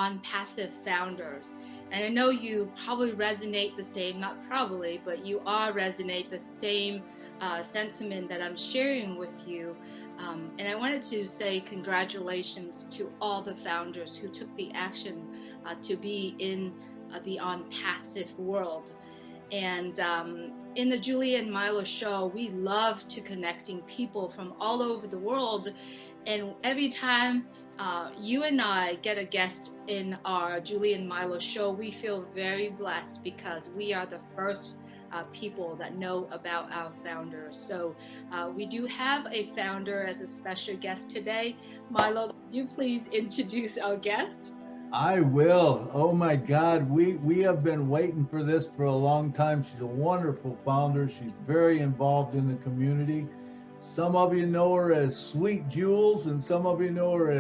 OnPassive founders. And I know you probably resonate the same, not probably, but you are resonate the same sentiment that I'm sharing with you. And I wanted to say congratulations to all the founders who took the action to be in the OnPassive world. And in the Julie and Milo Show, we love to connecting people from all over the world. And every time you and I get a guest in our Julie and Milo Show, we feel very blessed because we are the first people that know about our founders. So we do have a founder as a special guest today. Milo, could you please introduce our guest? I will. Oh my God, we have been waiting for this for a long time. She's a wonderful founder. She's very involved in the community. Some of you know her as Sweet Jules, and some of you know her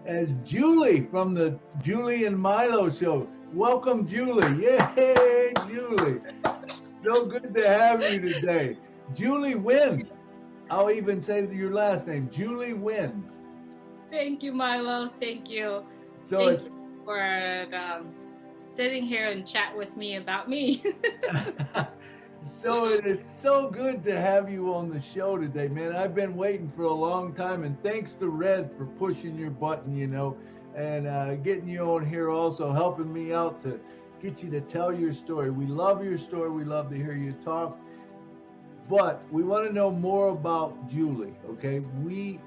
as Julie from the Julie and Milo Show. Welcome, Julie. Yay, Julie. So good to have you today. Julie Nguyen. I'll even say your last name, Julie Nguyen. Thank you, Milo. Thank you. So Thank it's you for sitting here and chat with me about me. So it is so good to have you on the show today, man. I've been waiting for a long time, and thanks to Red for pushing your button, and getting you on here, also helping me out to get you to tell your story. We love your story. We love to hear you talk, but we want to know more about Julie. Okay, we're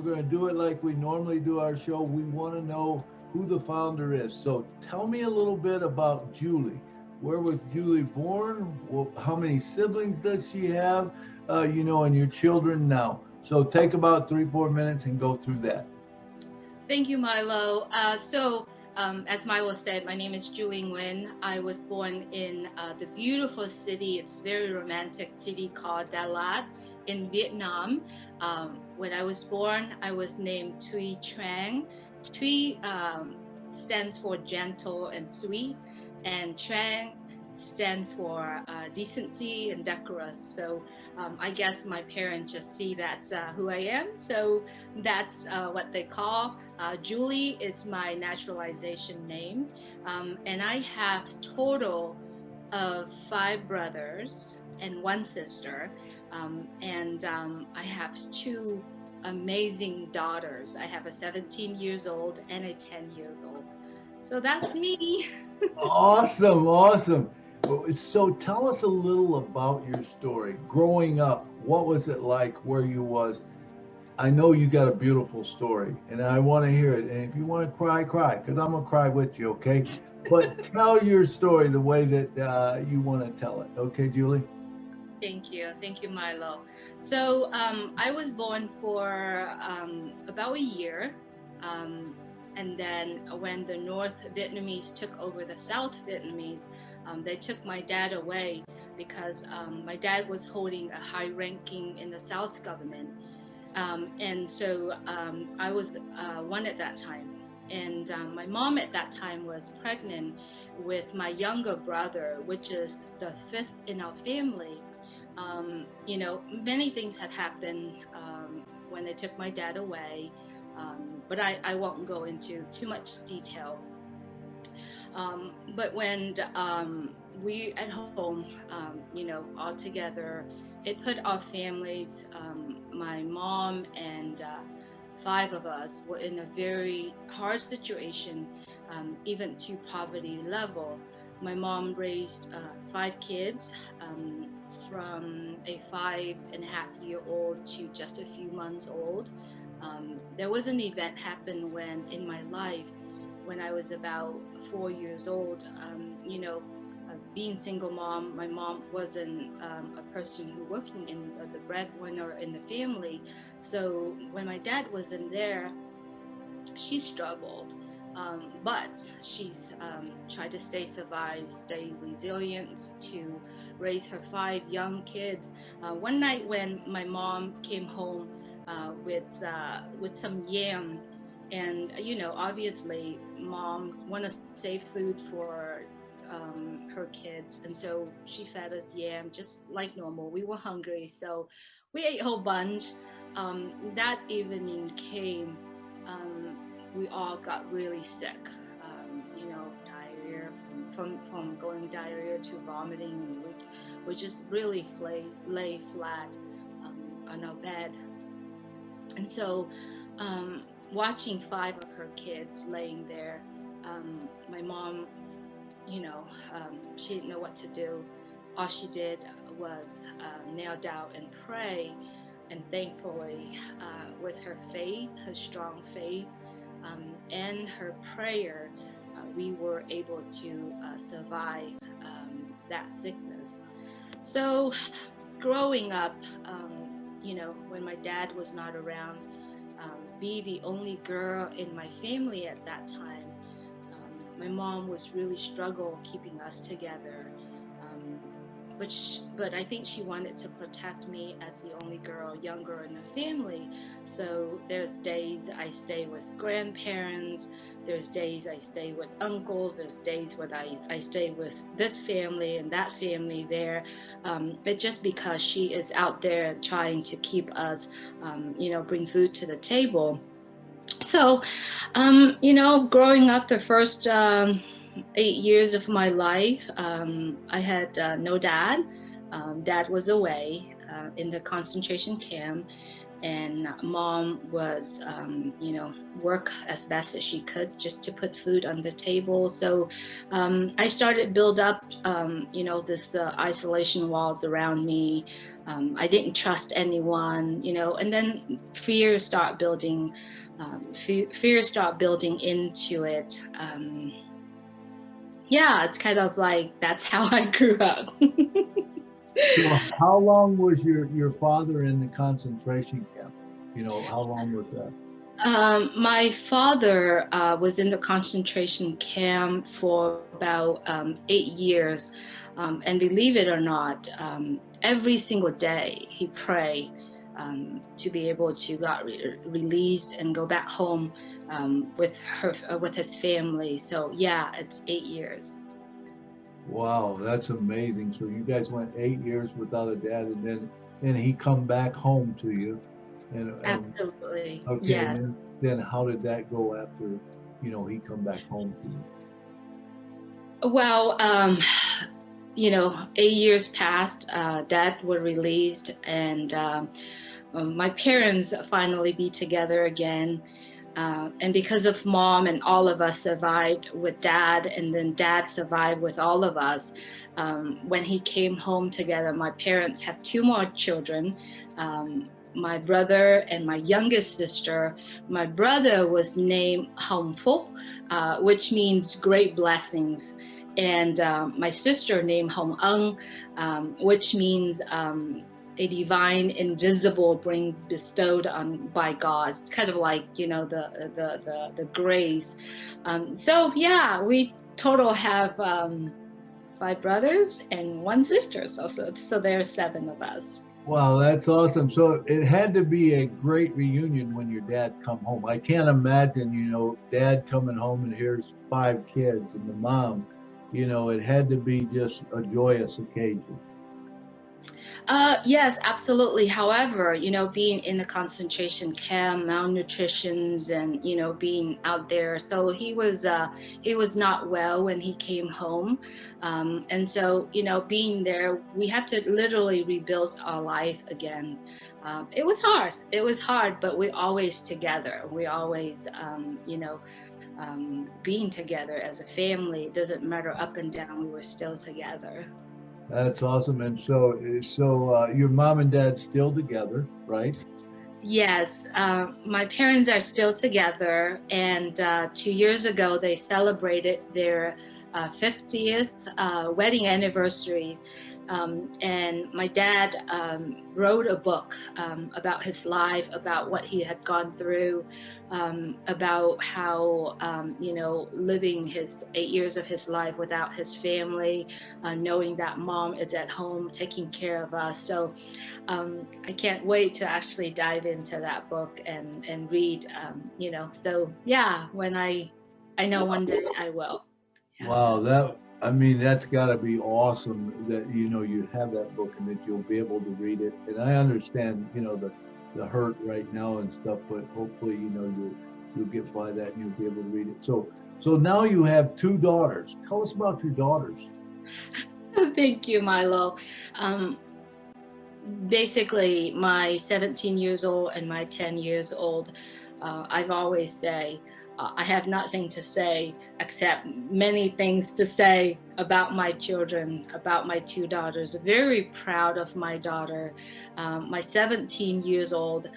going to do it like we normally do our show. We want to know who the founder is. So tell me a little bit about Julie. Where was Julie born? Well, how many siblings does she have? And your children now. So take about 3-4 minutes and go through that. Thank you, Milo. As Milo said, my name is Julian Nguyen. I was born in the beautiful city. It's a very romantic city called Đà Lạt in Vietnam. When I was born, I was named Thuy Trang. Thuy stands for gentle and sweet, and Trang stand for decency and decorous. So I guess my parents just see that's who I am. So that's what they call Julie. It's my naturalization name. And I have total of 5 brothers and 1 sister. I have 2 amazing daughters. I have a 17 years old and a 10 years old. So that's me. Awesome, awesome. So tell us a little about your story. Growing up, what was it like where you was? I know you got a beautiful story, and I want to hear it. And if you want to cry, cry, because I'm going to cry with you, okay? But tell your story the way that you want to tell it. Okay, Julie? Thank you. Thank you, Milo. So I was born for about a year. And then when the North Vietnamese took over the South Vietnamese, they took my dad away because my dad was holding a high ranking in the South government. And so I was 1 at that time. And my mom at that time was pregnant with my younger brother, which is the 5th in our family. Many things had happened when they took my dad away. But I won't go into too much detail. But when we at home, all together, it put our families, my mom and 5 of us were in a very hard situation, even to poverty level. My mom raised 5 kids, from a 5.5-year-old to just a few months old. There was an event happened in my life when I was about 4 years old. Being single mom, my mom wasn't a person who working in the breadwinner in the family. So when my dad wasn't there, she struggled. But she's tried to stay resilient to raise her 5 young kids. One night when my mom came home with some yam, and obviously mom want to save food for her kids, and so she fed us yam just like normal. We were hungry, so we ate a whole bunch. That evening came, we all got really sick. diarrhea, from going diarrhea to vomiting, and we just really lay flat on our bed. And so watching 5 of her kids laying there, my mom, she didn't know what to do. All she did was kneel down and pray. And thankfully, with her faith, her strong faith, and her prayer, we were able to survive that sickness. So, growing up, when my dad was not around, be the only girl in my family at that time, my mom was really struggle keeping us together. But I think she wanted to protect me as the only girl, younger in the family. So there's days I stay with grandparents, there's days I stay with uncles, there's days when I stay with this family and that family there. It's just because she is out there trying to keep us, bring food to the table. So, growing up the first 8 years of my life, I had no dad. Dad was away in the concentration camp, and mom was, work as best as she could just to put food on the table. So I started build up, this isolation walls around me. I didn't trust anyone, and then fear start building. Fear start building into it. It's kind of like that's how I grew up. So how long was your father in the concentration camp? How long was that? My father was in the concentration camp for about 8 years. And believe it or not, every single day he prayed to be able to get released and go back home with his family. So yeah, it's 8 years. Wow, that's amazing. So you guys went 8 years without a dad, and then he come back home to you, and Absolutely, okay, yeah. and then how did that go after he come back home to you? Well, 8 years passed. Dad were released, and my parents finally be together again. And because of mom and all of us survived with dad, and then dad survived with all of us, when he came home together, my parents have 2 more children, my brother and my youngest sister. My brother was named Hồng Phúc, which means great blessings. And my sister named Hồng Ân, which means a divine, invisible brings bestowed on by God. It's kind of like the grace. So yeah, we total have 5 brothers and 1 sister. So there are 7 of us. Wow, that's awesome. So it had to be a great reunion when your dad come home. I can't imagine, dad coming home and here's 5 kids and the mom. It had to be just a joyous occasion. Yes, absolutely. However, being in the concentration camp, malnutritions, and being out there, so he was not well when he came home, and so being there, we had to literally rebuild our life again. It was hard. It was hard, but we're always together. We always, being together as a family. It doesn't matter up and down. We were still together. That's awesome. And so your mom and dad still together, right? Yes, my parents are still together, and 2 years ago they celebrated their 50th wedding anniversary. And my dad wrote a book about his life, about what he had gone through, about how, living his 8 years of his life without his family, knowing that mom is at home taking care of us. So I can't wait to actually dive into that book and read, so yeah, when I know one day I will. Yeah. Wow, that's got to be awesome that you have that book and that you'll be able to read it. And I understand the hurt right now and stuff, but hopefully you'll get by that and you'll be able to read it. So So now you have two daughters. Tell us about your daughters. Thank you, Milo. Um, Basically, my 17 years old and my 10 years old, I've always say, I have nothing to say except many things to say about my children, about my two daughters. Very proud of my daughter. My 17 years old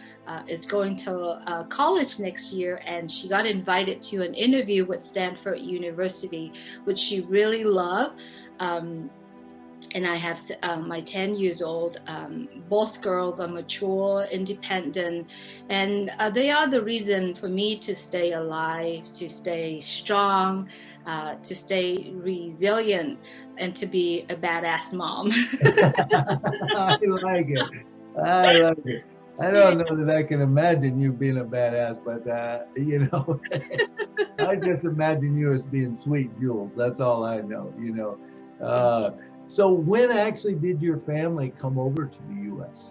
is going to college next year, and she got invited to an interview with Stanford University, which she really loved. And I have my 10 years old. Both girls are mature, independent, and they are the reason for me to stay alive, to stay strong, to stay resilient, and to be a badass mom. I like it. I like it. I don't know that I can imagine you being a badass, but I just imagine you as being sweet Jules. That's all I know. So when actually did your family come over to the U.S.?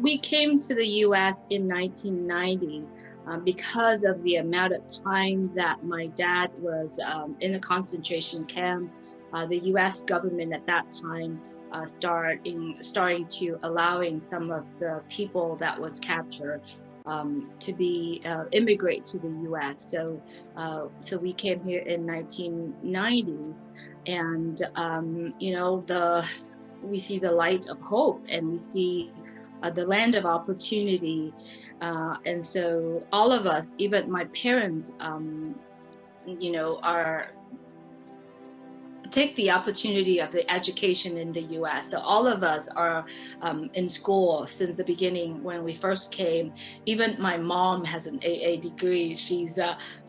We came to the U.S. in 1990 because of the amount of time that my dad was in the concentration camp. The U.S. government at that time starting to allowing some of the people that was captured to be immigrate to the U.S. So we came here in 1990, and we see the light of hope, and we see the land of opportunity, and so all of us, even my parents, are take the opportunity of the education in the US. So all of us are in school since the beginning when we first came. Even my mom has an AA degree. She's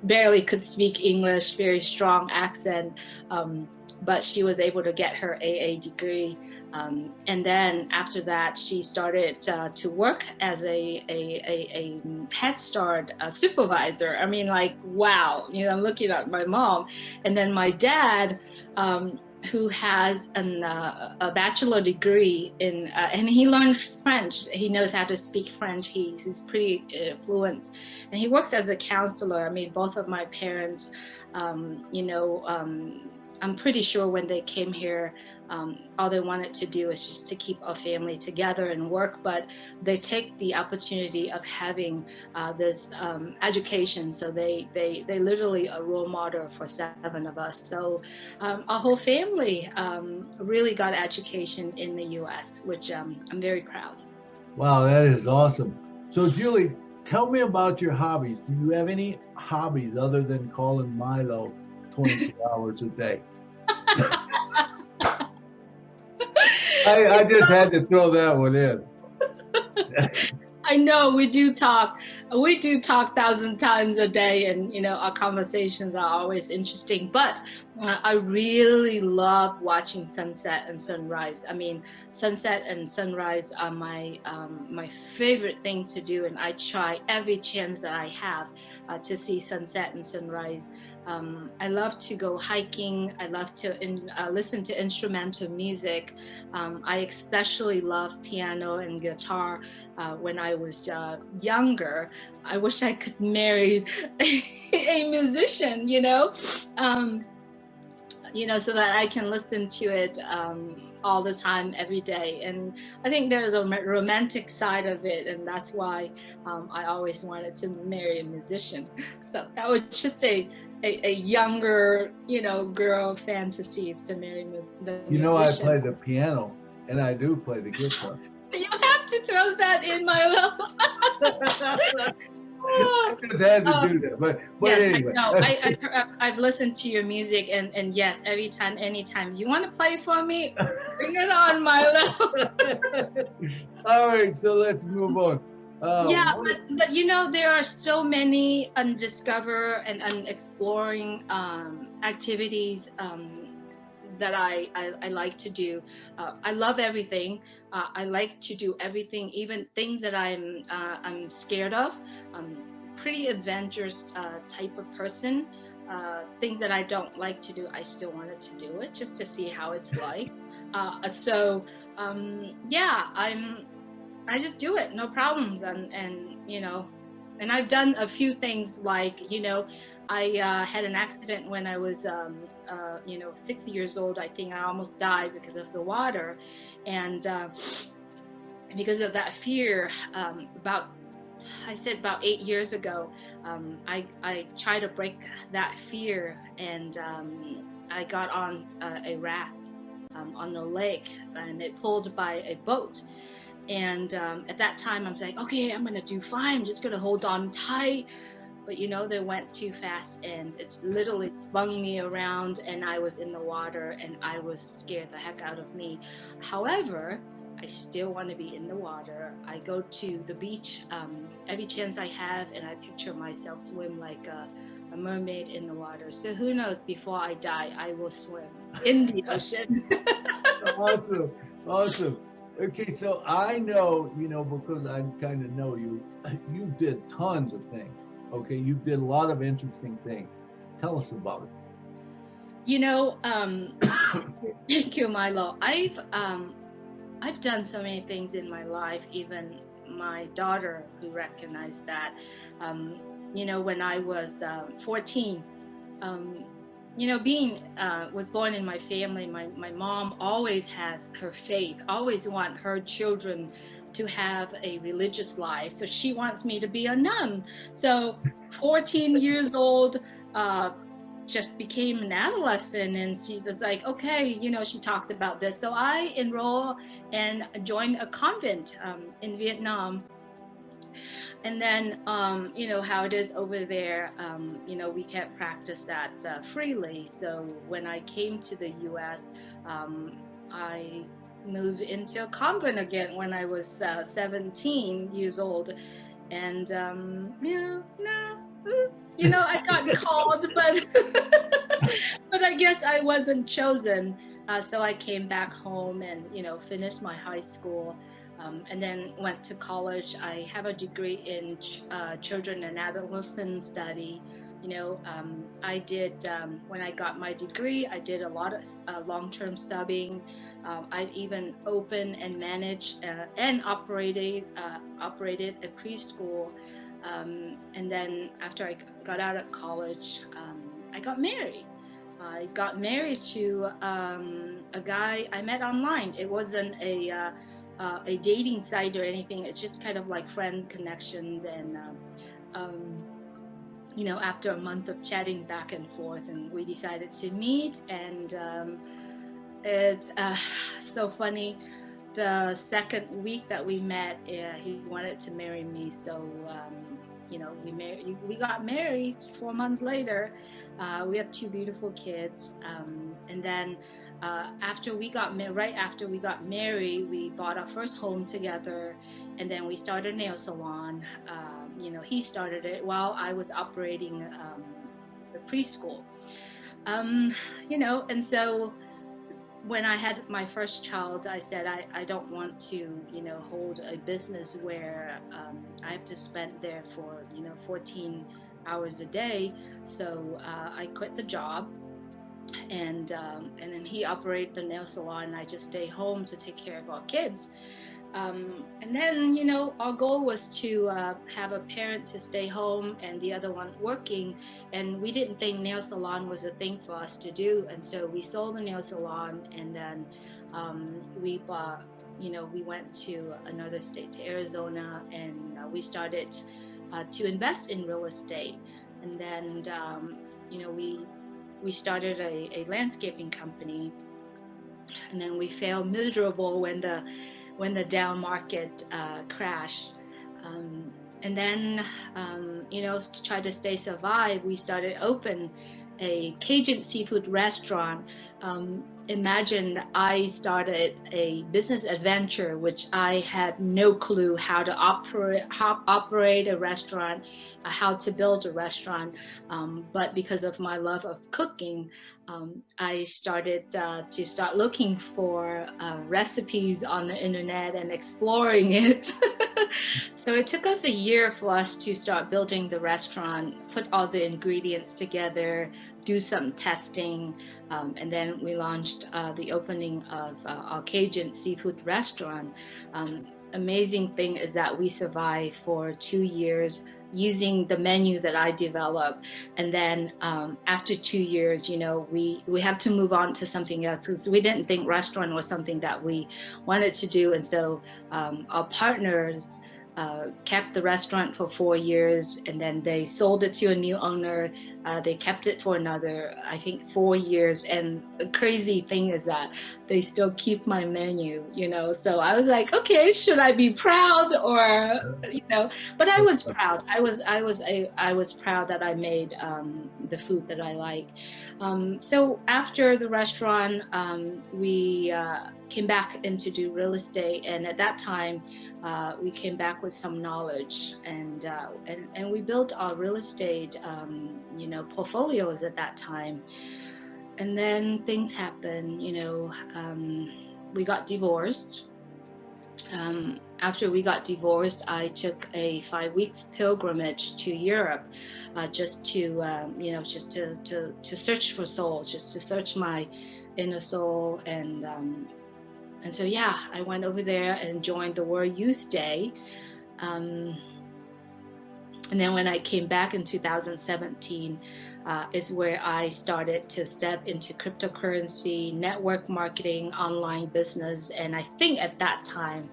barely could speak English, very strong accent, but she was able to get her AA degree. And then after that, she started to work as a Head Start supervisor. I mean, like, wow, I'm looking at my mom. And then my dad, who has a bachelor degree and he learned French. He knows how to speak French. He's pretty fluent, and he works as a counselor. I mean, both of my parents, I'm pretty sure when they came here, all they wanted to do is just to keep our family together and work, but they take the opportunity of having this education. So they literally a role model for 7 of us. So our whole family really got education in the US, which I'm very proud. Wow, that is awesome. So Julie, tell me about your hobbies. Do you have any hobbies other than calling Milo 24 hours a day? I just had to throw that one in. I know we do talk 1,000 times a day, and our conversations are always interesting, but I really love watching sunset and sunrise. I mean, sunset and sunrise are my favorite thing to do, and I try every chance that I have to see sunset and sunrise. I love to go hiking. I love to listen to instrumental music. I especially love piano and guitar. When I was younger, I wish I could marry a musician, so that I can listen to it all the time, every day. And I think there's a romantic side of it, and that's why I always wanted to marry a musician. So that was just a younger, girl fantasies to marry the musician. I play the piano, and I do play the guitar. You have to throw that in, Milo. I just had to do that, but yes, anyway. No, I've listened to your music, and yes, anytime you want to play for me, bring it on, Milo. All right, so let's move on. But there are so many undiscovered and unexploring activities that I like to do. I love everything. I like to do everything, even things that I'm scared of. Pretty adventurous type of person. Things that I don't like to do, I still wanted to do it just to see how it's like. I just do it, no problems, and I've done a few things like I had an accident when I was, 6 years old. I think I almost died because of the water. And because of that fear, about 8 years ago, I tried to break that fear, and I got on a raft on the lake, and it pulled by a boat. And at that time, I was like, okay, I'm gonna do fine. I'm just gonna hold on tight. But they went too fast, and it's literally spun me around, and I was in the water, and I was scared the heck out of me. However, I still want to be in the water. I go to the beach every chance I have, and I picture myself swim like a mermaid in the water. So who knows, before I die, I will swim in the ocean. Awesome. Awesome. Okay, so I know, because I kind of know you, you did tons of things. Okay, you did a lot of interesting things. Tell us about it. Thank you, Milo. I've done so many things in my life. Even my daughter, who recognized that, when I was 14, being was born in my family. My mom always has her faith, always want her children to have a religious life. So she wants me to be a nun. So 14 years old, just became an adolescent, and she was like, okay, she talks about this. So I enroll and joined a convent in Vietnam. And then, how it is over there, we can't practice that freely. So when I came to the US, I moved into a convent again when I was 17 years old. And, I got called, but but I guess I wasn't chosen. So I came back home and, finished my high school. And then went to college. I have a degree in children and adolescent study. I did, when I got my degree, I did a lot of long-term subbing. I've even opened and managed and operated a preschool. And then after I got out of college, I got married. I got married to a guy I met online. It wasn't a dating site or anything. It's just kind of like friend connections. And after a month of chatting back and forth, and we decided to meet. And it's so funny. The second week that we met, he wanted to marry me. So we got married 4 months later. We have 2 beautiful kids. And then after we got married, we bought our first home together, and then we started a nail salon. He started it while I was operating the preschool. And so when I had my first child, I said I don't want to, hold a business where I have to spend there for 14 hours a day. So I quit the job. And then he operated the nail salon, and I just stay home to take care of our kids. And then, our goal was to have a parent to stay home and the other one working. And we didn't think nail salon was a thing for us to do. And so we sold the nail salon, and then we bought, we went to another state, to Arizona, and we started to invest in real estate. And then, we started a landscaping company, and then we failed miserable when the down market crashed. And then, to try to survive, we started open a Cajun seafood restaurant. Imagine I started a business adventure, which I had no clue how to operate a restaurant, how to build a restaurant. But because of my love of cooking, I started to start looking for recipes on the internet and exploring it. So it took us a year for us to start building the restaurant, put all the ingredients together, do some testing, and then we launched the opening of our Cajun seafood restaurant. Amazing thing is that we survived for 2 years using the menu that I developed. And then after 2 years, we have to move on to something else because we didn't think restaurant was something that we wanted to do. And so our partners kept the restaurant for 4 years, and then they sold it to a new owner. They kept it for another, I think, 4 years. And the crazy thing is that they still keep my menu, So I was like, okay, should I be proud or, But I was proud. I was proud that I made the food that I like. So after the restaurant, we came back in to do real estate, and at that time, we came back with some knowledge, and we built our real estate, portfolios at that time. And then things happened. We got divorced. After we got divorced, I took a 5 weeks pilgrimage to Europe, just to search for soul, just to search my inner soul. And so, I went over there and joined the World Youth Day. And then when I came back in 2017, is where I started to step into cryptocurrency, network marketing, online business. And I think at that time,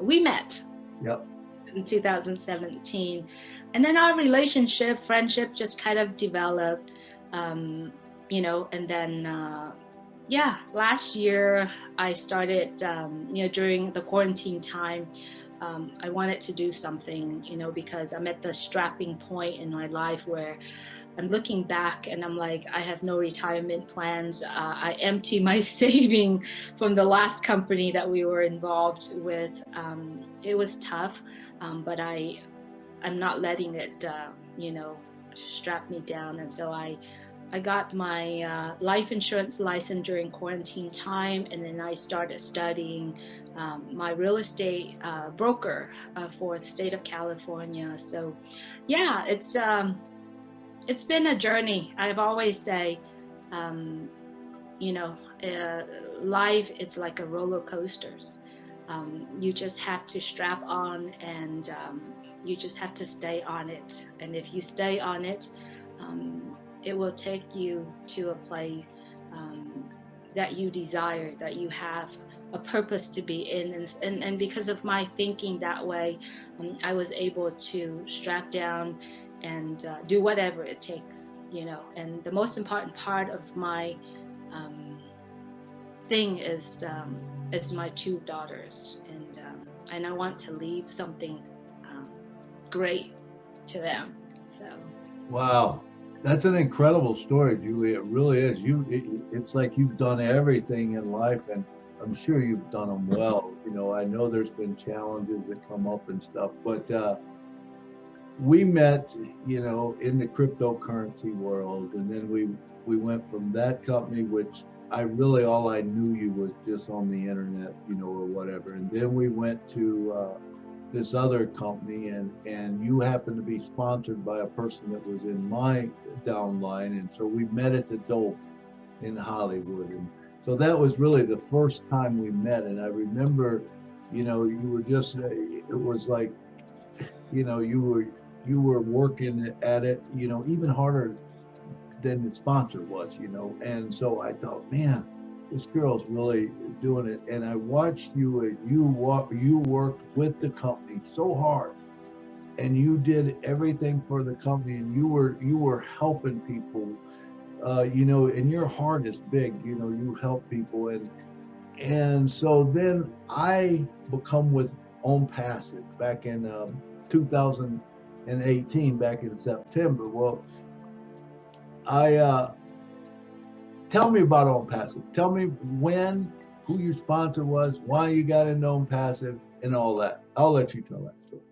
we met. Yep. In 2017. And then our friendship just kind of developed, and then, last year I started, during the quarantine time, I wanted to do something, because I'm at the strapping point in my life where I'm looking back and I'm like, I have no retirement plans. I empty my saving from the last company that we were involved with. It was tough, but I'm not letting it, strap me down. And so I got my life insurance license during quarantine time, and then I started studying my real estate broker for the state of California. So, it's been a journey. I've always say, life is like a roller coaster. You just have to strap on, and you just have to stay on it. And if you stay on it, it will take you to a place that you desire, that you have a purpose to be in. And because of my thinking that way, I was able to strap down and do whatever it takes, And the most important part of my thing is my 2 daughters, and I want to leave something great to them. So. Wow. That's an incredible story, Julie. It really is. It's like you've done everything in life, and I'm sure you've done them well. I know there's been challenges that come up and stuff, but we met, in the cryptocurrency world, and then we went from that company, which all I knew you was just on the internet, or whatever. And then we went to this other company, and you happened to be sponsored by a person that was in my downline. And so we met at the Dope in Hollywood. And so that was really the first time we met. And I remember, you were just, it was like, you were working at it, even harder than the sponsor was, And so I thought, man, this girl's really doing it. And I watched you as you worked with the company so hard, and you did everything for the company, and you were helping people, and your heart is big, you help people. And so then I become with OnPassive back in 2018, back in September. Well, tell me about OnPassive. Tell me who your sponsor was, why you got into OnPassive, and all that. I'll let you tell that story.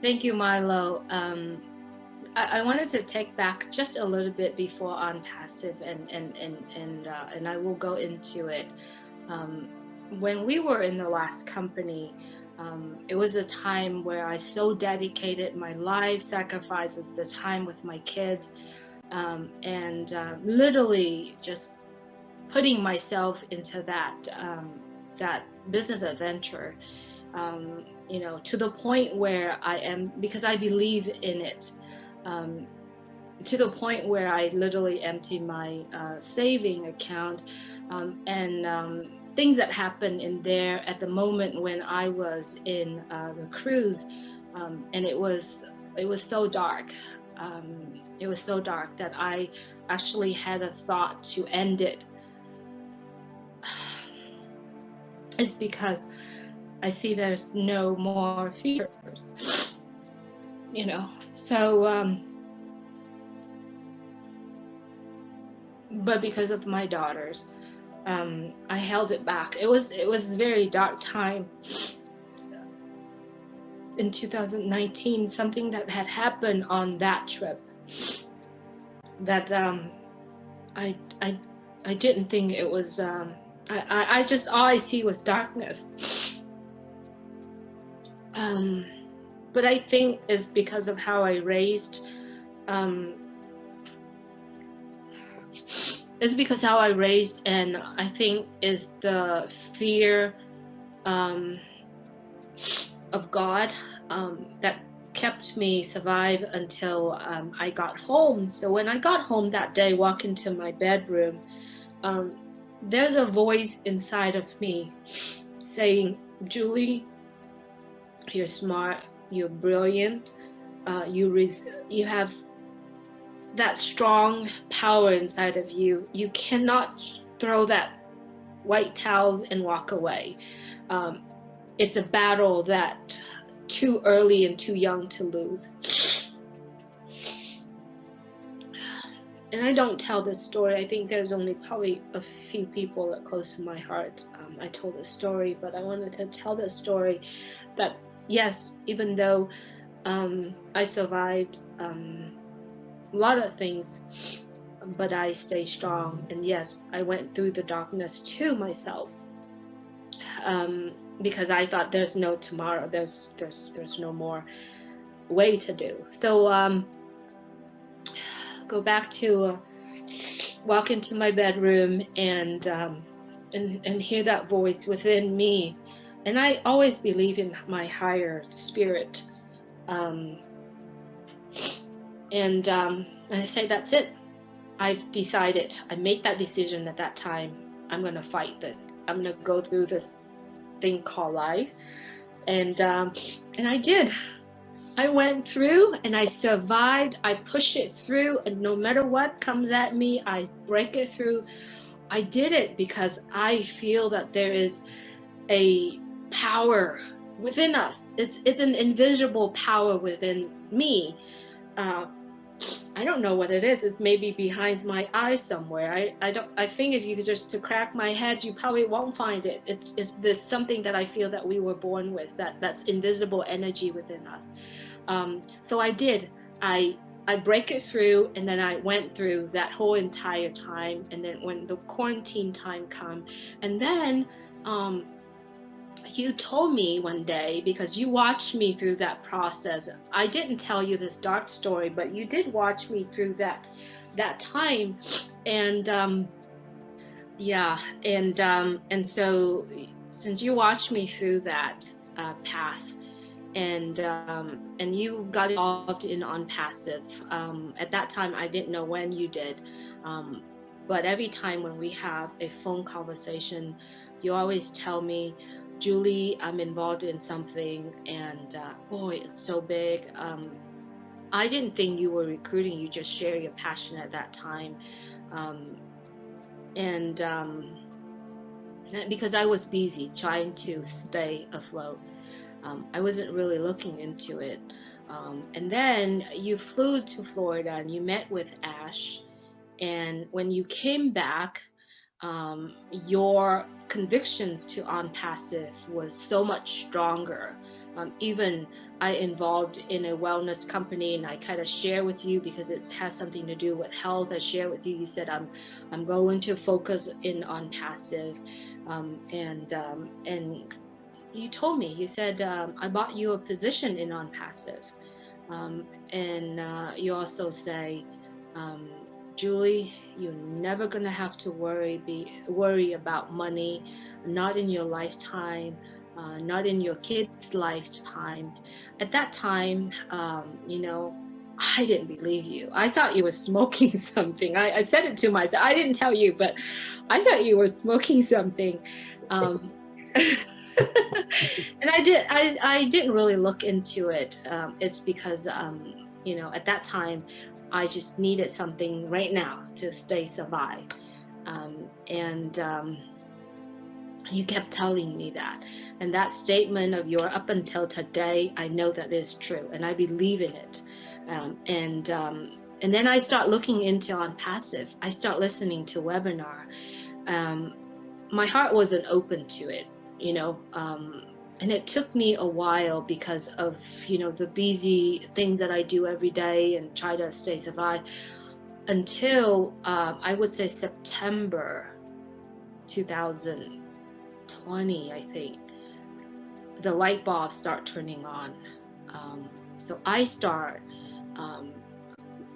Thank you, Milo. I wanted to take back just a little bit before OnPassive, and I will go into it. When we were in the last company, it was a time where I so dedicated my life, sacrifices the time with my kids, and literally just putting myself into that business adventure. to the point where I am, because I believe in it, to the point where I literally empty my saving account, and things that happened in there at the moment when I was in the cruise, and it was so dark. It was so dark that I actually had a thought to end it. It's because I see there's no more features, so but because of my daughters, I held it back. It was a very dark time in 2019, something that had happened on that trip that I didn't think it was, I just, all I see was darkness. But I think it's because of how I raised, and I think is the fear of God that kept me survive until I got home. So when I got home that day, walk into my bedroom, there's a voice inside of me saying, Julie, you're smart, you're brilliant, you have that strong power inside of you. You cannot throw that white towels and walk away. It's a battle that too early and too young to lose. And I don't tell this story. I think there's only probably a few people that close to my heart. I told this story, but I wanted to tell this story that, yes, even though I survived a lot of things, but I stay strong. And yes, I went through the darkness too myself, because I thought there's no tomorrow. There's no more way to do. So go back to walk into my bedroom and hear that voice within me. And I always believe in my higher spirit. And I say, that's it. I've decided. I made that decision at that time. I'm going to fight this. I'm going to go through this thing called life. And I did. I went through and I survived. I pushed it through, and no matter what comes at me, I break it through. I did it because I feel that there is a power within us. It's an invisible power within me. I don't know what it is. It's maybe behind my eyes somewhere. I think if you just to crack my head, you probably won't find it. It's this something that I feel that we were born with, that's invisible energy within us. So I did. I break it through, and then I went through that whole entire time. And then when the quarantine time come, and then you told me one day, because you watched me through that process. I didn't tell you this dark story, but you did watch me through that time. And and so since you watched me through that path, and you got involved in OnPassive. At that time, I didn't know when you did, but every time when we have a phone conversation, you always tell me, Julie, I'm involved in something, and boy, it's so big. I didn't think you were recruiting. You just share your passion at that time, and because I was busy trying to stay afloat. I wasn't really looking into it. And then you flew to Florida and you met with Ash. And when you came back, your convictions to OnPassive was so much stronger. Even I involved in a wellness company, and I kind of share with you because it has something to do with health. I share with you. You said I'm going to focus in OnPassive, and you told me. You said I bought you a position in OnPassive, and you also say, Julie, you're never gonna have to worry about money, not in your lifetime. not in your kid's lifetime. At that time, I didn't believe you. I thought you were smoking something. I said it to myself. I didn't tell you, but I thought you were smoking something. Um, and I didn't really look into it. It's because, at that time, I just needed something right now to survive. And you kept telling me that. And that statement of your up until today, I know that is true. And I believe in it. And then I start looking into OnPassive. I start listening to webinar. My heart wasn't open to it, and it took me a while because of, the busy things that I do every day and try to survive until I would say September 2020, I think, the light bulbs start turning on. So I start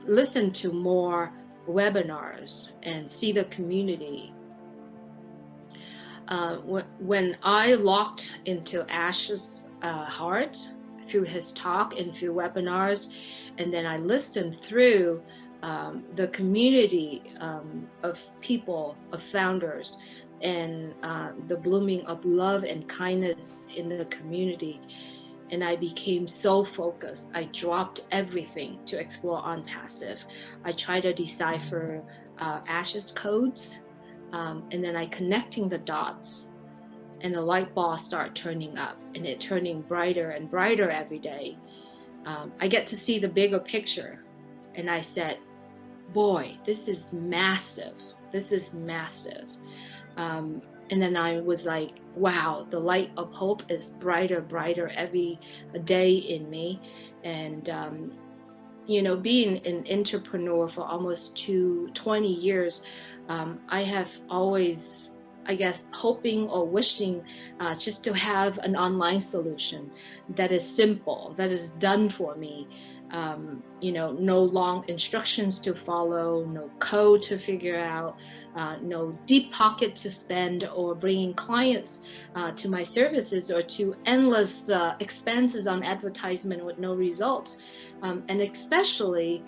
listen to more webinars and see the community. When I locked into Ash's heart through his talk and through webinars, and then I listened through the community of people, of founders, and the blooming of love and kindness in the community. And I became so focused. I dropped everything to explore OnPassive. I tried to decipher Ash's codes, and then I connecting the dots, and the light bulb start turning up, and it turning brighter and brighter every day. I get to see the bigger picture, and I said, boy, this is massive. This is massive. And then I was like, wow, the light of hope is brighter every day in me. And, being an entrepreneur for almost 20 years, I have always, I guess, hoping or wishing just to have an online solution that is simple, that is done for me. No long instructions to follow, no code to figure out, no deep pocket to spend, or bringing clients to my services, or to endless expenses on advertisement with no results. And especially,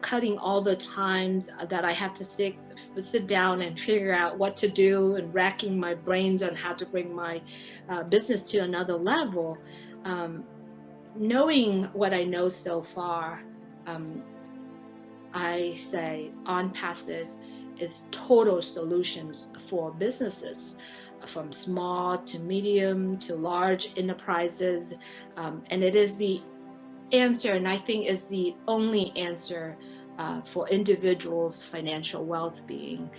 cutting all the times that I have to sit down and figure out what to do, and racking my brains on how to bring my business to another level. Knowing what I know so far, I say OnPassive is total solutions for businesses, from small to medium to large enterprises. And it is the answer, and I think is the only answer for individuals' financial well-being.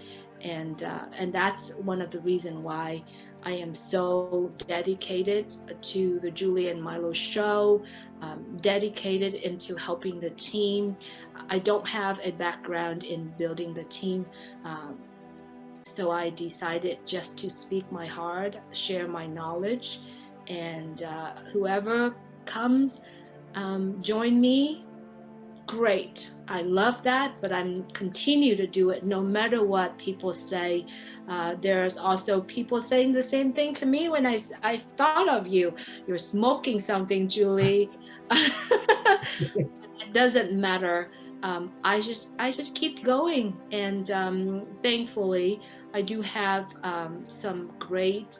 And that's one of the reasons why I am so dedicated to the Julie and Milo Show, dedicated into helping the team. I don't have a background in building the team, so I decided just to speak my heart, share my knowledge, and whoever comes, join me. Great. I love that, but I'm continue to do it no matter what people say. There's also people saying the same thing to me when I thought of you. You're smoking something, Julie. It doesn't matter. I just keep going, and thankfully I do have some great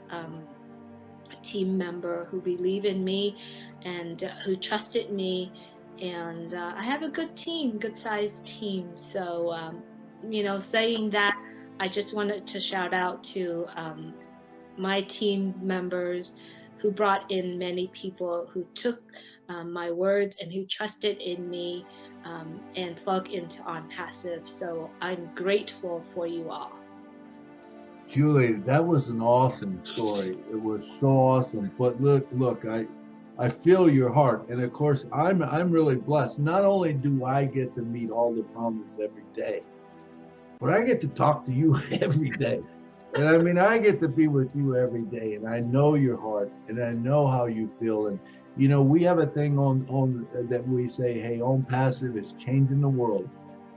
team member who believe in me and who trusted me. And I have a good team, good sized team. So, saying that, I just wanted to shout out to my team members who brought in many people who took my words and who trusted in me and plug into OnPassive. So I'm grateful for you all. Julie, that was an awesome story. It was so awesome. But look, I feel your heart, and of course, I'm really blessed. Not only do I get to meet all the founders every day, but I get to talk to you every day. And I mean, I get to be with you every day, and I know your heart, and I know how you feel. And we have a thing on that we say, hey, OnPassive is changing the world,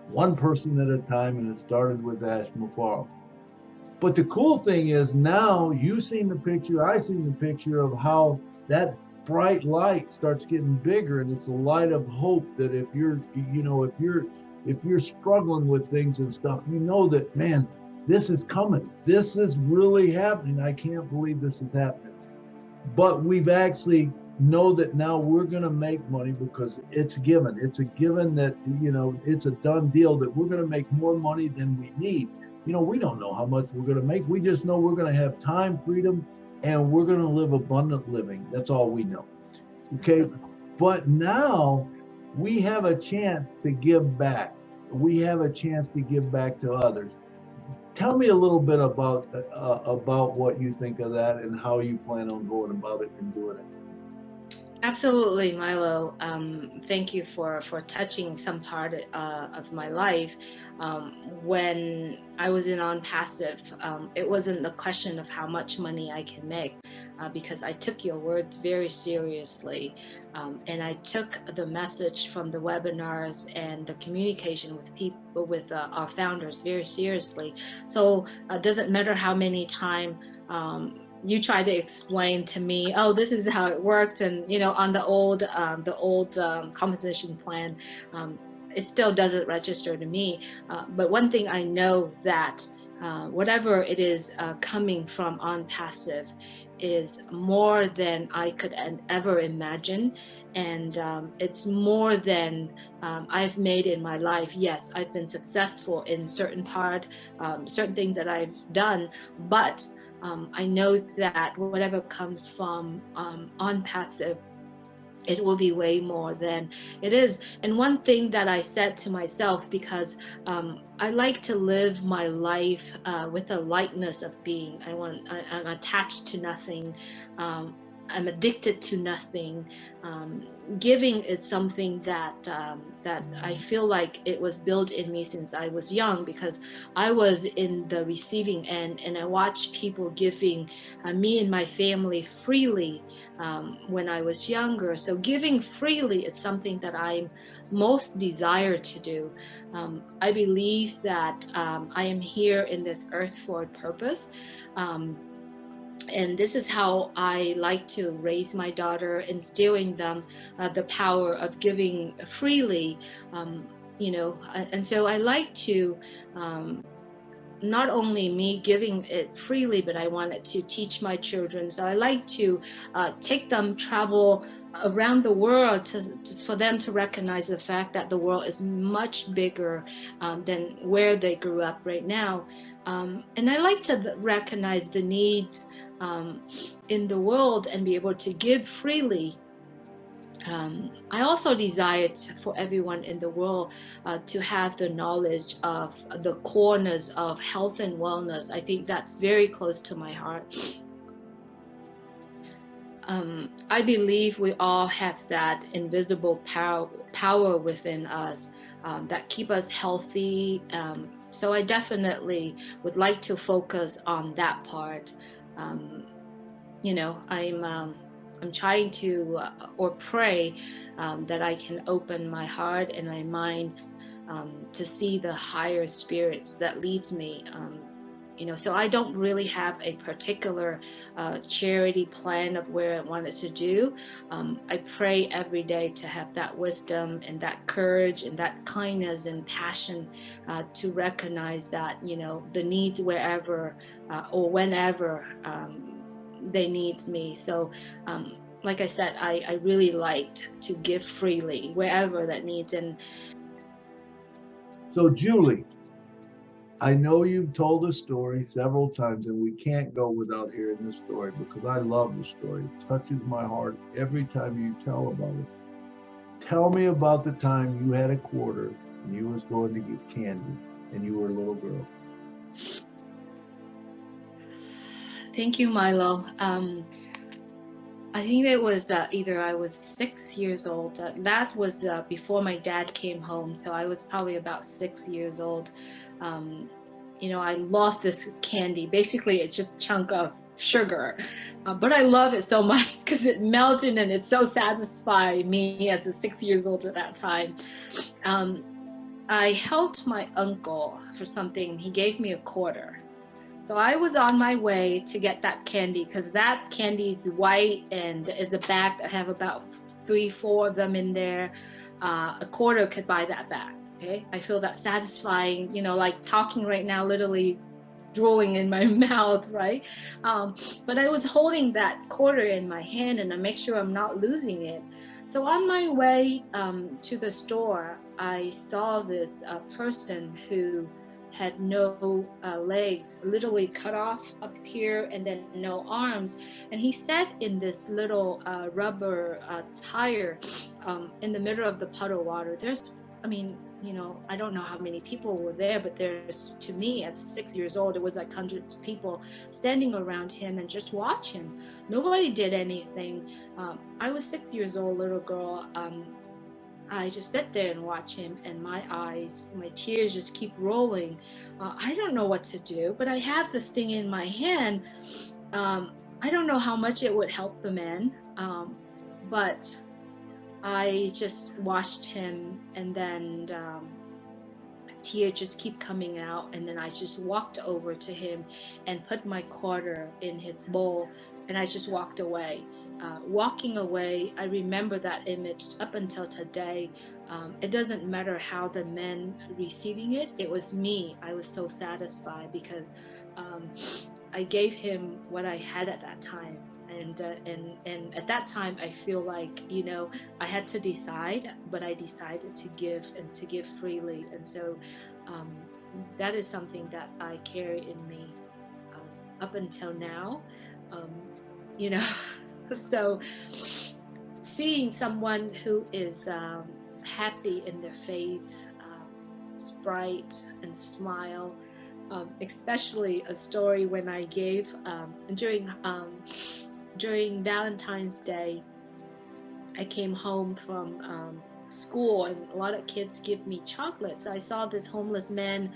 one person at a time, and it started with Ash McFarland. But the cool thing is now you've seen the picture, I seen the picture of how that bright light starts getting bigger, and it's a light of hope that if you're, if you're struggling with things and stuff, you know that, man, this is coming. This is really happening. I can't believe this is happening. But we've actually know that now we're going to make money because it's given. It's a given that, it's a done deal that we're going to make more money than we need. We don't know how much we're going to make. We just know we're going to have time, freedom, and we're going to live abundant living. That's all we know. Okay. But now we have a chance to give back. We have a chance to give back to others. Tell me a little bit about what you think of that and how you plan on going about it and doing it. Absolutely, Milo. Thank you for touching some part of my life. When I was in OnPassive, it wasn't the question of how much money I can make, because I took your words very seriously, and I took the message from the webinars and the communication with people, with our founders, very seriously. So it doesn't matter how many times you try to explain to me, oh, this is how it works, and on the old compensation plan, it still doesn't register to me. But one thing I know, that whatever it is coming from OnPassive is more than I could ever imagine, and it's more than I've made in my life. Yes, I've been successful in certain things that I've done, but I know that whatever comes from OnPassive, it will be way more than it is. And one thing that I said to myself, because I like to live my life with a lightness of being. I'm attached to nothing. I'm addicted to nothing. Giving is something that I feel like it was built in me since I was young, because I was in the receiving end, and I watched people giving, me and my family, freely when I was younger. So giving freely is something that I most desire to do. I believe that I am here in this earth for a purpose. And this is how I like to raise my daughter, instilling them the power of giving freely, and so I like to, not only me giving it freely, but I wanted to teach my children. So I like to take them, travel around the world, for them to recognize the fact that the world is much bigger than where they grew up right now. And I like to recognize the needs in the world and be able to give freely. I also desire for everyone in the world to have the knowledge of the corners of health and wellness. I think that's very close to my heart. I believe we all have that invisible power within us that keep us healthy. So I definitely would like to focus on that part. I'm trying to or pray that I can open my heart and my mind to see the higher spirits that leads me. So I don't really have a particular charity plan of where I wanted to do. I pray every day to have that wisdom and that courage and that kindness and passion to recognize that, the needs wherever or whenever they need me. So like I said, I really liked to give freely wherever that needs. And so Julie, I know you've told a story several times, and we can't go without hearing this story because I love the story. It touches my heart every time you tell about it. Tell me about the time you had a quarter and you was going to get candy and you were a little girl. Thank you, Milo. I think it was either I was 6 years old. That was before my dad came home, so I was probably about 6 years old. I love this candy. Basically, it's just a chunk of sugar, but I love it so much because it melted and it's so satisfying me as a 6 years old at that time. I helped my uncle for something. He gave me a quarter. So I was on my way to get that candy, because that candy is white and is a bag that have about 3, 4 of them in there. A quarter could buy that bag. Okay, I feel that satisfying, like talking right now, literally drooling in my mouth, right? But I was holding that quarter in my hand, and I make sure I'm not losing it. So on my way to the store, I saw this person who had no legs, literally cut off up here, and then no arms. And he sat in this little rubber tire in the middle of the puddle water. I mean, I don't know how many people were there, but to me, at 6 years old, it was like hundreds of people standing around him and just watch him. Nobody did anything. I was 6 years old, little girl. I just sit there and watch him, and my tears just keep rolling. I don't know what to do, but I have this thing in my hand. I don't know how much it would help the man, but I just watched him, and then tears just keep coming out, and then I just walked over to him and put my quarter in his bowl, and I just walked away. Walking away, I remember that image up until today. It doesn't matter how the men receiving it. It was me. I was so satisfied because I gave him what I had at that time. And at that time, I feel like, I had to decide, but I decided to give, and to give freely. And so that is something that I carry in me up until now. So seeing someone who is happy in their face, bright and smile, especially a story when I gave during Valentine's Day. I came home from school, and a lot of kids give me chocolates. I saw this homeless man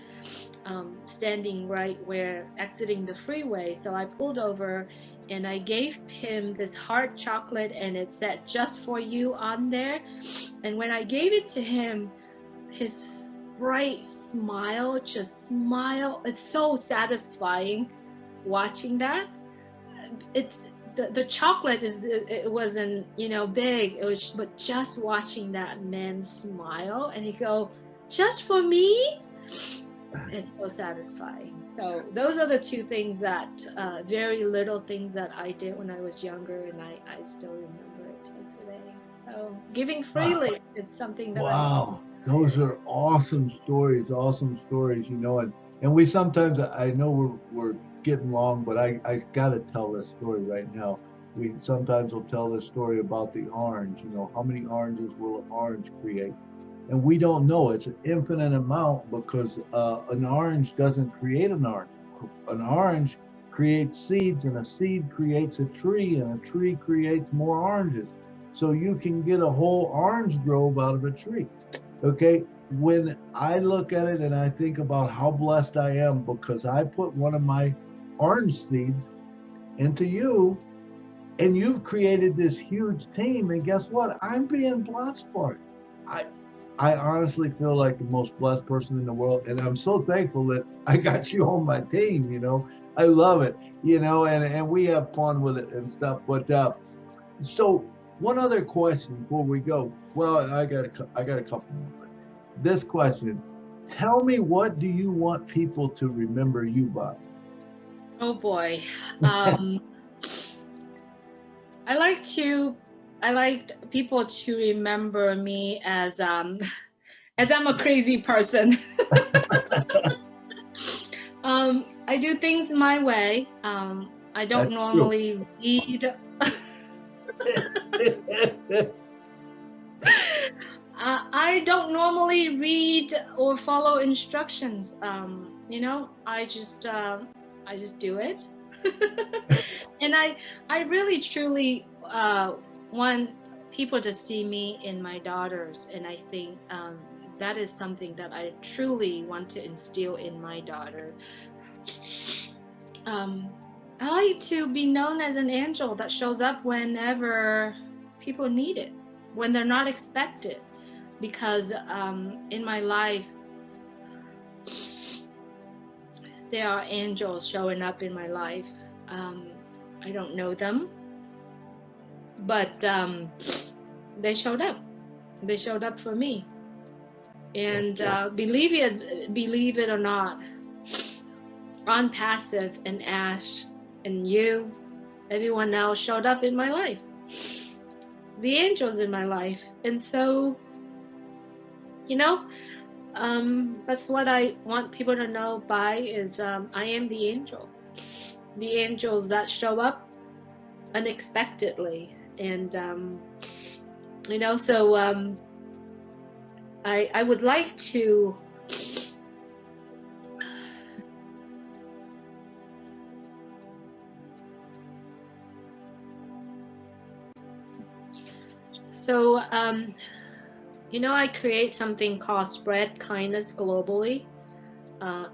standing right where exiting the freeway. So I pulled over and I gave him this hard chocolate, and it said "just for you" on there. And when I gave it to him, his bright smile, it's so satisfying watching that. It's the chocolate it wasn't big, but just watching that man smile and he go, "just for me," it's so satisfying. So those are the two things that very little things that I did when I was younger, and I still remember it till today. So giving freely, it's something that Wow, those are awesome stories, and we sometimes, I know we're getting long, but I gotta tell this story right now. We sometimes will tell this story about the orange. How many oranges will an orange create? And we don't know. It's an infinite amount, because an orange doesn't create an orange. An orange creates seeds, and a seed creates a tree, and a tree creates more oranges. So you can get a whole orange grove out of a tree. Okay, when I look at it and I think about how blessed I am, because I put one of my orange seeds into you, and you've created this huge team, and guess what? I'm being blessed for it. I honestly feel like the most blessed person in the world, and I'm so thankful that I got you on my team. I love it. And we have fun with it and stuff. But so one other question before we go. Well, I got a couple more. This question: tell me, what do you want people to remember you by? Oh boy. I liked people to remember me as I'm a crazy person. I do things my way. I don't That's normally read. I don't normally read or follow instructions. I just do it. And I really truly want people to see me in my daughters, and I think that is something that I truly want to instill in my daughter. I like to be known as an angel that shows up whenever people need it, when they're not expected, because in my life there are angels showing up in my life. Um, I don't know them, but they showed up. They showed up for me. And believe it or not, OnPassive and Ash and you, everyone else showed up in my life. The angels in my life. And so, you know, that's what I want people to know by is I am the angel. The angels that show up unexpectedly. And, so I would like to I create something called Spread Kindness Globally.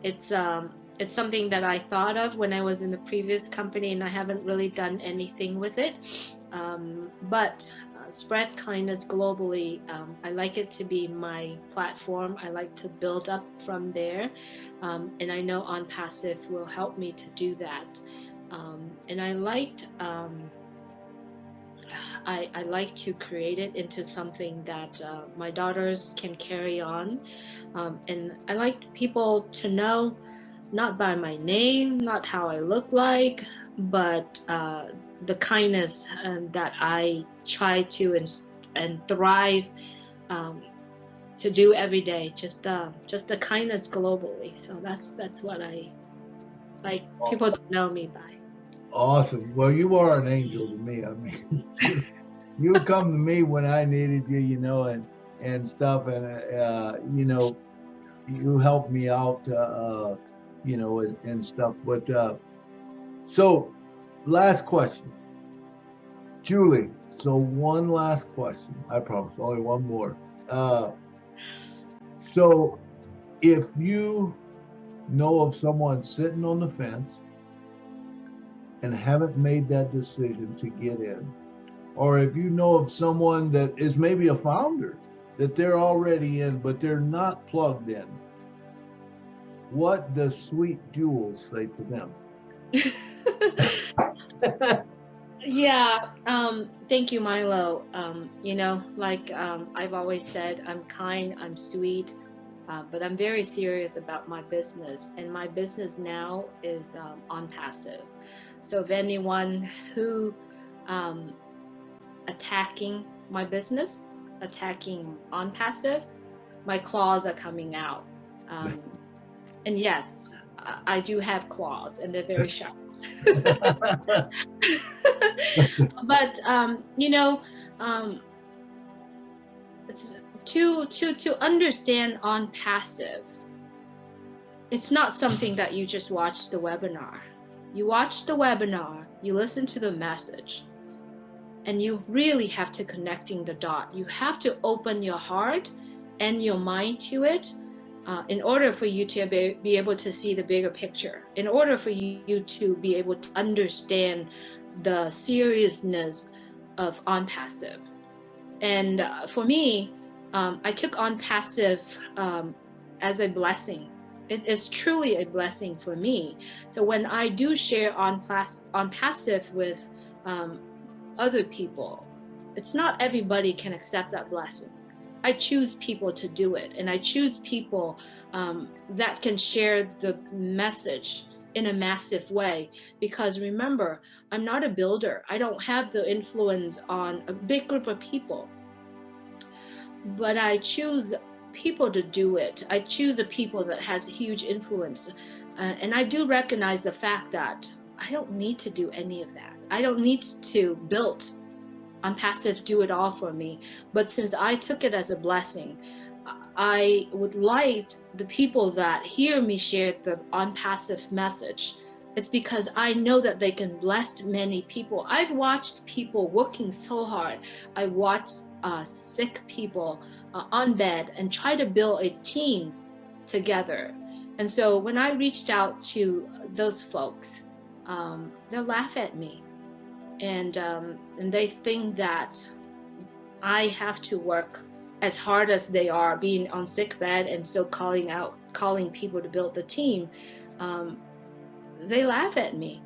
It's something that I thought of when I was in the previous company, and I haven't really done anything with it. But Spread Kindness Globally, I like it to be my platform. I like to build up from there. And I know OnPassive will help me to do that. And I like to create it into something that my daughters can carry on. And I like people to know, not by my name, not how I look like, but the kindness that I try to and thrive to do every day. Just the kindness globally. So that's what I like people to know me by. Awesome. Well, you are an angel to me. I mean, you come to me when I needed you, and stuff, and you helped me out, and stuff. But so, last question, Julie. So one last question. I promise, only one more. So, if you know of someone sitting on the fence and haven't made that decision to get in, or if you know of someone that is maybe a founder that they're already in, but they're not plugged in, what does Sweet Jules say to them? Yeah, thank you, Milo. I've always said, I'm kind, I'm sweet, but I'm very serious about my business. And my business now is OnPassive. So if anyone who attacking my business, attacking OnPassive, my claws are coming out. And yes, I do have claws, and they're very sharp. But to understand OnPassive, it's not something that you just watch the webinar. You watch the webinar, you listen to the message, and you really have to connecting the dot. You have to open your heart and your mind to it in order for you to be able to see the bigger picture, in order for you to be able to understand the seriousness of OnPassive. And for me, I took OnPassive as a blessing. It is truly a blessing for me. So when I do share OnPassive with other people, it's not everybody can accept that blessing. I choose people to do it, and I choose people that can share the message in a massive way. Because remember, I'm not a builder. I don't have the influence on a big group of people, but I choose people to do it. I choose the people that has a huge influence. And I do recognize the fact that I don't need to do any of that. I don't need to build OnPassive do it all for me. But since I took it as a blessing, I would like the people that hear me share the OnPassive message. It's because I know that they can bless many people. I've watched people working so hard. I watched sick people on bed and try to build a team together. And so when I reached out to those folks, they'll laugh at me. And they think that I have to work as hard as they are, being on sick bed and still calling people to build the team. they laugh at me.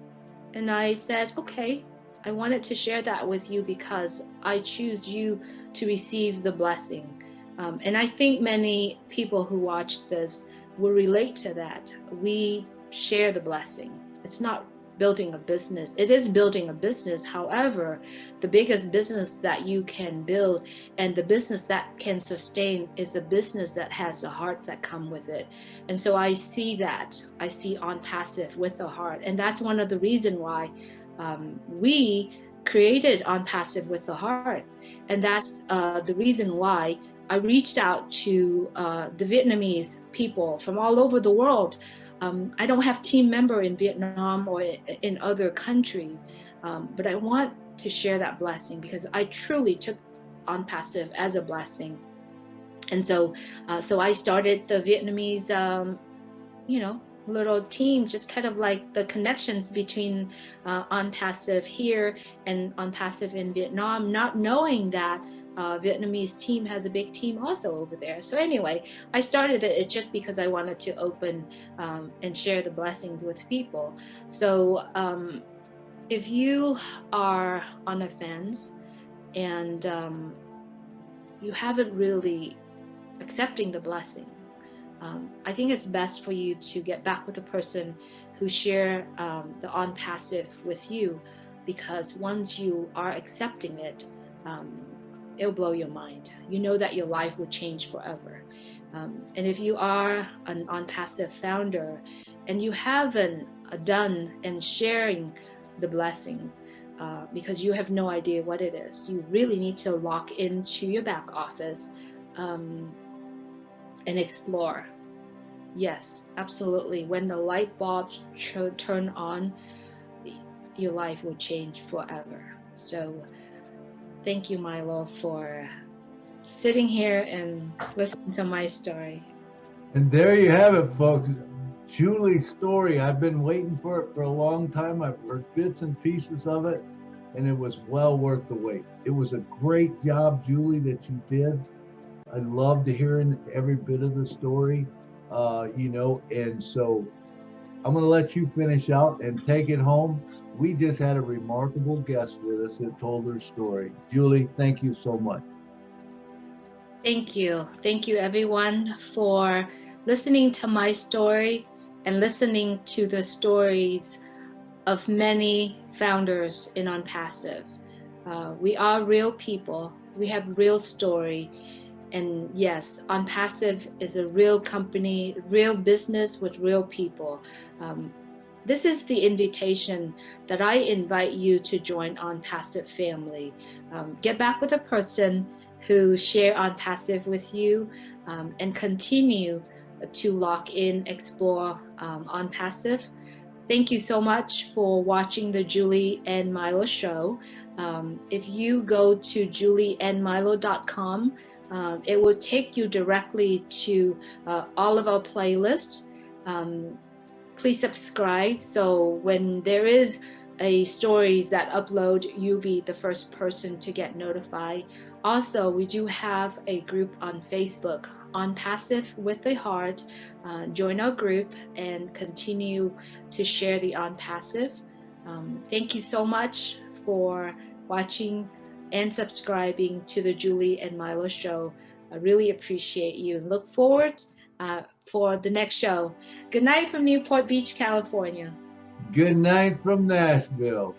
And I said, okay, I wanted to share that with you because I choose you to receive the blessing. And I think many people who watch this will relate to that. We share the blessing. It's not building a business. It is building a business. However, the biggest business that you can build and the business that can sustain is a business that has the hearts that come with it. And so I see that. I see OnPassive with the heart. And that's one of the reasons why we created OnPassive with the heart. And that's the reason why I reached out to the Vietnamese people from all over the world. I don't have team member in Vietnam or in other countries, but I want to share that blessing because I truly took OnPassive as a blessing. And so I started the Vietnamese, little team, just kind of like the connections between OnPassive here and OnPassive in Vietnam, not knowing that Vietnamese team has a big team also over there. So anyway, I started it just because I wanted to open and share the blessings with people. So if you are on a fence and you haven't really accepting the blessing, I think it's best for you to get back with the person who share the OnPassive with you, because once you are accepting it, it'll blow your mind. You know that your life will change forever. And if you are an OnPassive founder and you haven't done and sharing the blessings, because you have no idea what it is, you really need to lock into your back office and explore. Yes, absolutely. When the light bulbs turn on, your life will change forever. So thank you, Milo, for sitting here and listening to my story. And there you have it, folks. Julie's story. I've been waiting for it for a long time. I've heard bits and pieces of it, and it was well worth the wait. It was a great job, Julie, that you did. I loved hearing every bit of the story, and so I'm going to let you finish out and take it home. We just had a remarkable guest with us that told her story. Julie, thank you so much. Thank you. Thank you, everyone, for listening to my story and listening to the stories of many founders in OnPassive. We are real people. We have real story. And yes, OnPassive is a real company, real business with real people. This is the invitation that I invite you to join OnPassive family. Get back with a person who share OnPassive with you, and continue to lock in, explore OnPassive. Thank you so much for watching the Julie and Milo Show. If you go to julieandmilo.com, it will take you directly to all of our playlists. Please subscribe, so when there is a stories that upload, you'll be the first person to get notified. Also, we do have a group on Facebook, OnPassive with a Heart. Join our group and continue to share the OnPassive. Thank you so much for watching and subscribing to the Julie and Milo Show. I really appreciate you. Look forward for the next show. Good night from Newport Beach, California. Good night from Nashville.